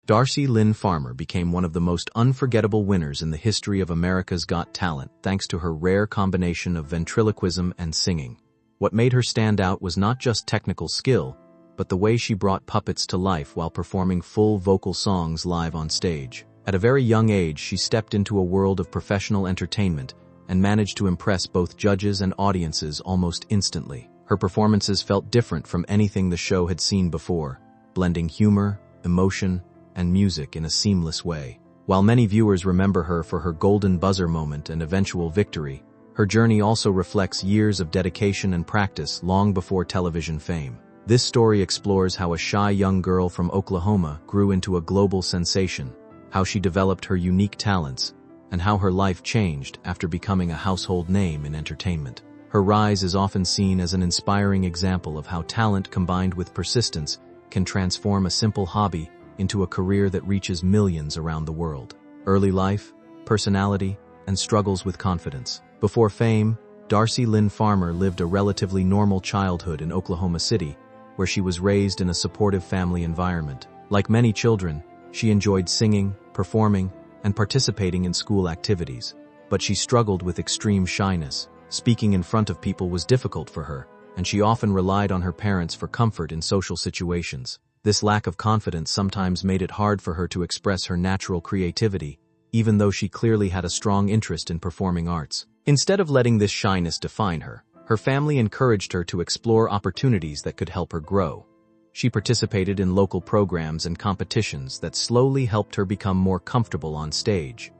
Darci Lynne Farmer became one of the most unforgettable winners in the history of America's Got Talent thanks to her rare combination of ventriloquism and singing. What made her stand out was not just technical skill, but the way she brought puppets to life while performing full vocal songs live on stage. At a very young age, she stepped into a world of professional entertainment and managed to impress both judges and audiences almost instantly. Her performances felt different from anything the show had seen before, blending humor, emotion, and music in a seamless way. While many viewers remember her for her golden buzzer moment and eventual victory, her journey also reflects years of dedication and practice long before television fame. This story explores how a shy young girl from Oklahoma grew into a global sensation, how she developed her unique talents, and how her life changed after becoming a household name in entertainment. Her rise is often seen as an inspiring example of how talent combined with persistence can transform a simple hobby into a career that reaches millions around the world. Early life, personality, and struggles with confidence. Before fame, Darci Lynne Farmer lived a relatively normal childhood in Oklahoma City, where she was raised in a supportive family environment. Like many children, she enjoyed singing, performing, and participating in school activities, but she struggled with extreme shyness. Speaking in front of people was difficult for her, and she often relied on her parents for comfort in social situations. This lack of confidence sometimes made it hard for her to express her natural creativity, even though she clearly had a strong interest in performing arts. Instead of letting this shyness define her, her family encouraged her to explore opportunities that could help her grow. She participated in local programs and competitions that slowly helped her become more comfortable on stage.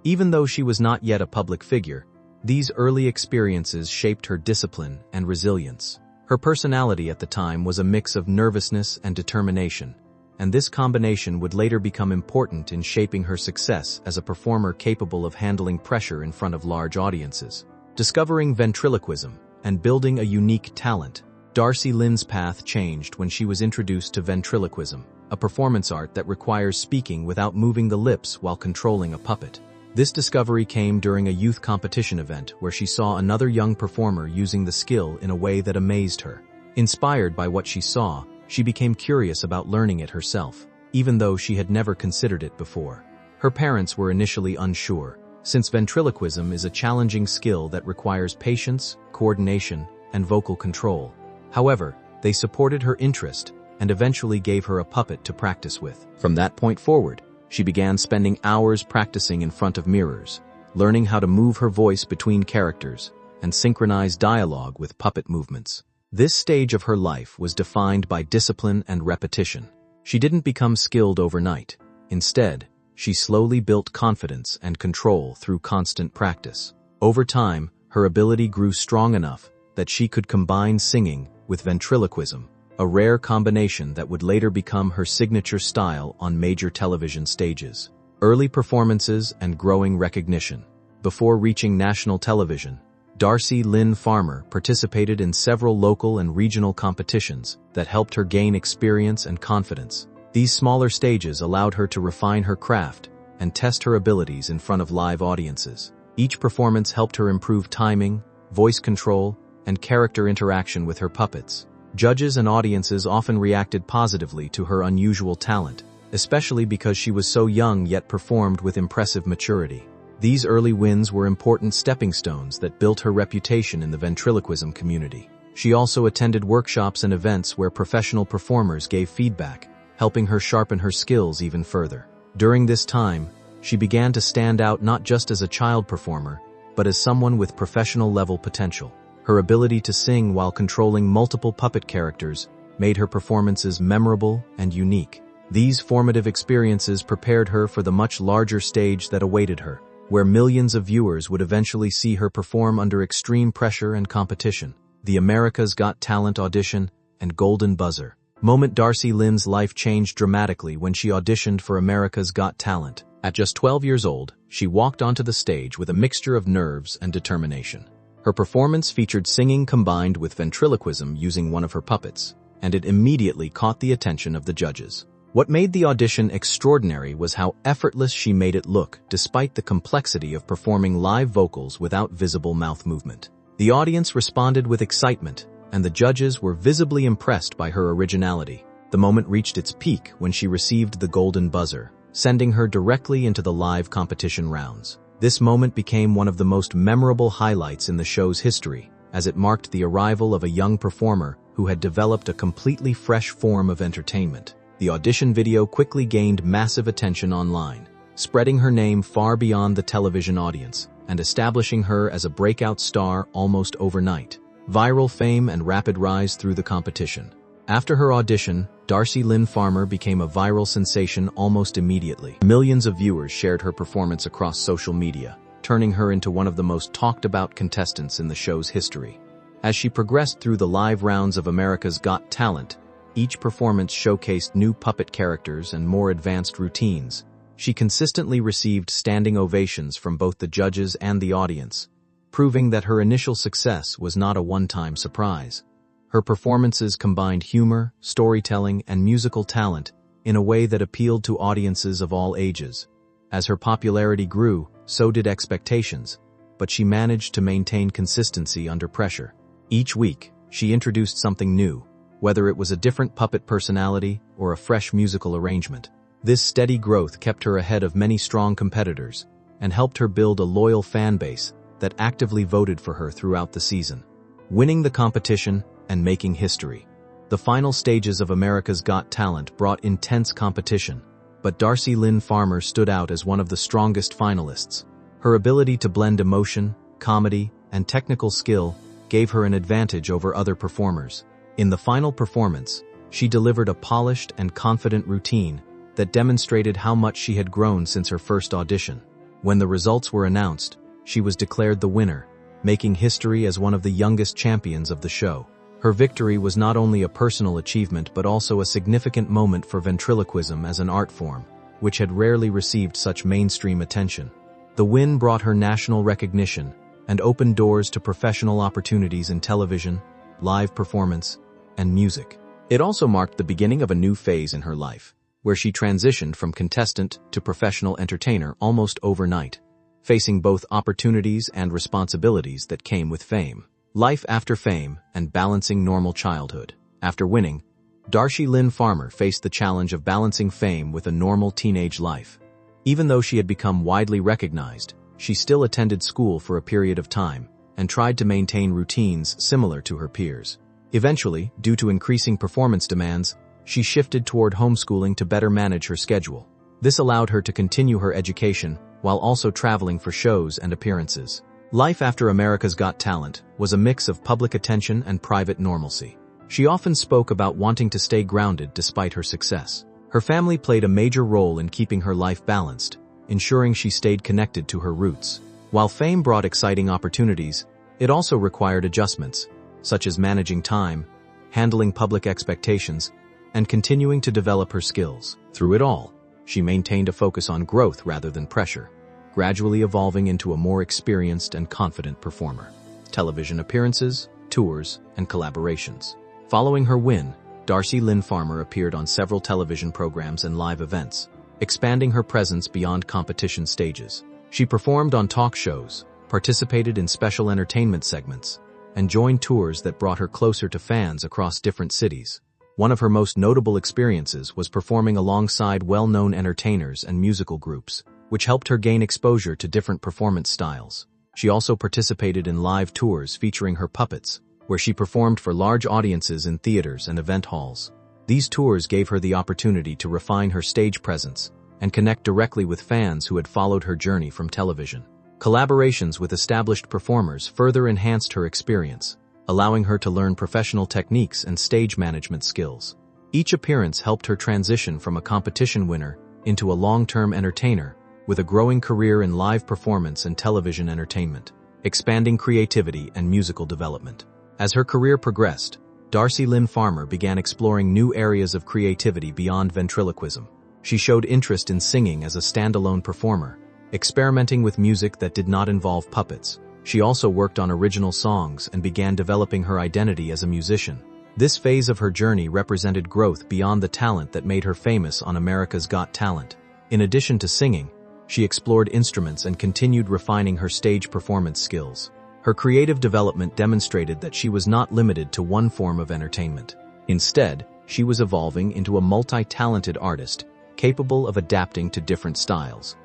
Even though she was not yet a public figure, these early experiences shaped her discipline and resilience. Her personality at the time was a mix of nervousness and determination, and this combination would later become important in shaping her success as a performer capable of handling pressure in front of large audiences. Discovering ventriloquism and building a unique talent, Darci Lynne's path changed when she was introduced to ventriloquism, a performance art that requires speaking without moving the lips while controlling a puppet. This discovery came during a youth competition event where she saw another young performer using the skill in a way that amazed her. Inspired by what she saw, she became curious about learning it herself, even though she had never considered it before. Her parents were initially unsure, since ventriloquism is a challenging skill that requires patience, coordination, and vocal control. However, they supported her interest and eventually gave her a puppet to practice with. From that point forward, she began spending hours practicing in front of mirrors, learning how to move her voice between characters and synchronize dialogue with puppet movements. This stage of her life was defined by discipline and repetition. She didn't become skilled overnight. Instead, she slowly built confidence and control through constant practice. Over time, her ability grew strong enough that she could combine singing with ventriloquism, a rare combination that would later become her signature style on major television stages. Early performances and growing recognition. Before reaching national television, Darci Lynne Farmer participated in several local and regional competitions that helped her gain experience and confidence. These smaller stages allowed her to refine her craft and test her abilities in front of live audiences. Each performance helped her improve timing, voice control, and character interaction with her puppets. Judges and audiences often reacted positively to her unusual talent, especially because she was so young yet performed with impressive maturity. These early wins were important stepping stones that built her reputation in the ventriloquism community. She also attended workshops and events where professional performers gave feedback, helping her sharpen her skills even further. During this time, she began to stand out not just as a child performer, but as someone with professional-level potential. Her ability to sing while controlling multiple puppet characters made her performances memorable and unique. These formative experiences prepared her for the much larger stage that awaited her, where millions of viewers would eventually see her perform under extreme pressure and competition. The America's Got Talent audition and golden buzzer moment. Darci Lynne's life changed dramatically when she auditioned for America's Got Talent. At just 12 years old, she walked onto the stage with a mixture of nerves and determination. Her performance featured singing combined with ventriloquism using one of her puppets, and it immediately caught the attention of the judges. What made the audition extraordinary was how effortless she made it look, despite the complexity of performing live vocals without visible mouth movement. The audience responded with excitement, and the judges were visibly impressed by her originality. The moment reached its peak when she received the golden buzzer, sending her directly into the live competition rounds. This moment became one of the most memorable highlights in the show's history, as it marked the arrival of a young performer who had developed a completely fresh form of entertainment. The audition video quickly gained massive attention online, spreading her name far beyond the television audience and establishing her as a breakout star almost overnight. Viral fame and rapid rise through the competition. After her audition, Darci Lynne Farmer became a viral sensation almost immediately. Millions of viewers shared her performance across social media, turning her into one of the most talked-about contestants in the show's history. As she progressed through the live rounds of America's Got Talent, each performance showcased new puppet characters and more advanced routines. She consistently received standing ovations from both the judges and the audience, proving that her initial success was not a one-time surprise. Her performances combined humor, storytelling, and musical talent in a way that appealed to audiences of all ages. As her popularity grew, so did expectations, but she managed to maintain consistency under pressure. Each week, she introduced something new, whether it was a different puppet personality or a fresh musical arrangement. This steady growth kept her ahead of many strong competitors and helped her build a loyal fan base that actively voted for her throughout the season. Winning the competition and making history. The final stages of America's Got Talent brought intense competition, but Darci Lynne Farmer stood out as one of the strongest finalists. Her ability to blend emotion, comedy, and technical skill gave her an advantage over other performers. In the final performance, she delivered a polished and confident routine that demonstrated how much she had grown since her first audition. When the results were announced, she was declared the winner, making history as one of the youngest champions of the show. Her victory was not only a personal achievement but also a significant moment for ventriloquism as an art form, which had rarely received such mainstream attention. The win brought her national recognition and opened doors to professional opportunities in television, live performance, and music. It also marked the beginning of a new phase in her life, where she transitioned from contestant to professional entertainer almost overnight, facing both opportunities and responsibilities that came with fame. Life after fame and balancing normal childhood. After winning, Darci Lynne Farmer faced the challenge of balancing fame with a normal teenage life. Even though she had become widely recognized, she still attended school for a period of time and tried to maintain routines similar to her peers. Eventually, due to increasing performance demands, she shifted toward homeschooling to better manage her schedule. This allowed her to continue her education while also traveling for shows and appearances. Life after America's Got Talent was a mix of public attention and private normalcy. She often spoke about wanting to stay grounded despite her success. Her family played a major role in keeping her life balanced, ensuring she stayed connected to her roots. While fame brought exciting opportunities, it also required adjustments, such as managing time, handling public expectations, and continuing to develop her skills. Through it all, she maintained a focus on growth rather than pressure, gradually evolving into a more experienced and confident performer. Television appearances, tours, and collaborations. Following her win, Darci Lynne Farmer appeared on several television programs and live events, expanding her presence beyond competition stages. She performed on talk shows, participated in special entertainment segments, and joined tours that brought her closer to fans across different cities. One of her most notable experiences was performing alongside well-known entertainers and musical groups, which helped her gain exposure to different performance styles. She also participated in live tours featuring her puppets, where she performed for large audiences in theaters and event halls. These tours gave her the opportunity to refine her stage presence and connect directly with fans who had followed her journey from television. Collaborations with established performers further enhanced her experience, allowing her to learn professional techniques and stage management skills. Each appearance helped her transition from a competition winner into a long-term entertainer with a growing career in live performance and television entertainment, expanding creativity and musical development. As her career progressed, Darci Lynne Farmer began exploring new areas of creativity beyond ventriloquism. She showed interest in singing as a standalone performer, experimenting with music that did not involve puppets. She also worked on original songs and began developing her identity as a musician. This phase of her journey represented growth beyond the talent that made her famous on America's Got Talent. In addition to singing, she explored instruments and continued refining her stage performance skills. Her creative development demonstrated that she was not limited to one form of entertainment. Instead, she was evolving into a multi-talented artist, capable of adapting to different styles.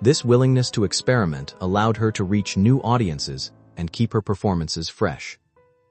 This willingness to experiment allowed her to reach new audiences and keep her performances fresh.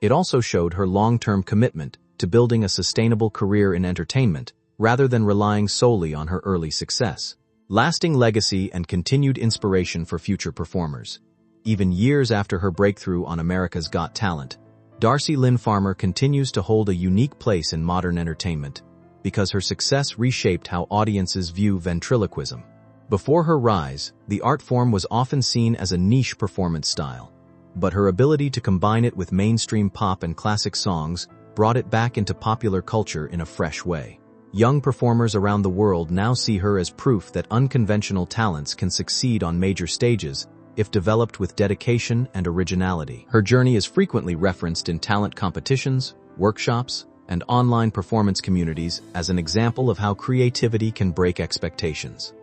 It also showed her long-term commitment to building a sustainable career in entertainment rather than relying solely on her early success. Lasting legacy and continued inspiration for future performers. Even years after her breakthrough on America's Got Talent, Darci Lynne Farmer continues to hold a unique place in modern entertainment because her success reshaped how audiences view ventriloquism. Before her rise, the art form was often seen as a niche performance style, but her ability to combine it with mainstream pop and classic songs brought it back into popular culture in a fresh way. Young performers around the world now see her as proof that unconventional talents can succeed on major stages if developed with dedication and originality. Her journey is frequently referenced in talent competitions, workshops, and online performance communities as an example of how creativity can break expectations.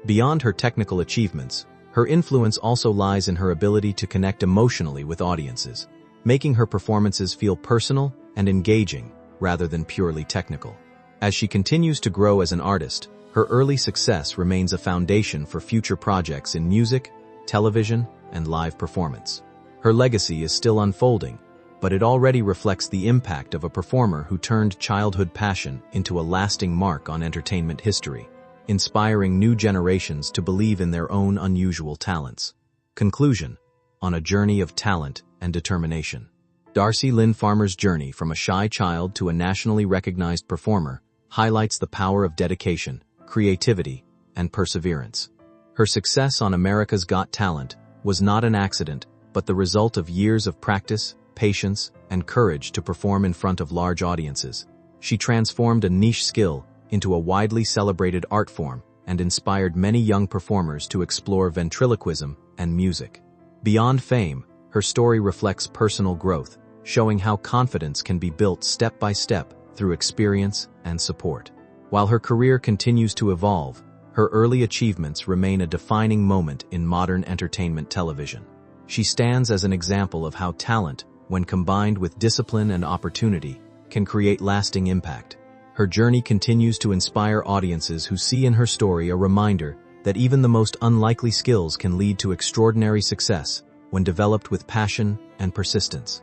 Beyond her technical achievements, her influence also lies in her ability to connect emotionally with audiences, making her performances feel personal and engaging rather than purely technical. As she continues to grow as an artist, her early success remains a foundation for future projects in music, television, and live performance. Her legacy is still unfolding, but it already reflects the impact of a performer who turned childhood passion into a lasting mark on entertainment history, inspiring new generations to believe in their own unusual talents. Conclusion: on a journey of talent and determination. Darci Lynne Farmer's journey from a shy child to a nationally recognized performer highlights the power of dedication, creativity, and perseverance. Her success on America's Got Talent was not an accident, but the result of years of practice, patience, and courage to perform in front of large audiences. She transformed a niche skill into a widely celebrated art form and inspired many young performers to explore ventriloquism and music. Beyond fame, her story reflects personal growth, showing how confidence can be built step by step through experience and support. While her career continues to evolve, her early achievements remain a defining moment in modern entertainment television. She stands as an example of how talent, when combined with discipline and opportunity, can create lasting impact. Her journey continues to inspire audiences who see in her story a reminder that even the most unlikely skills can lead to extraordinary success when developed with passion and persistence.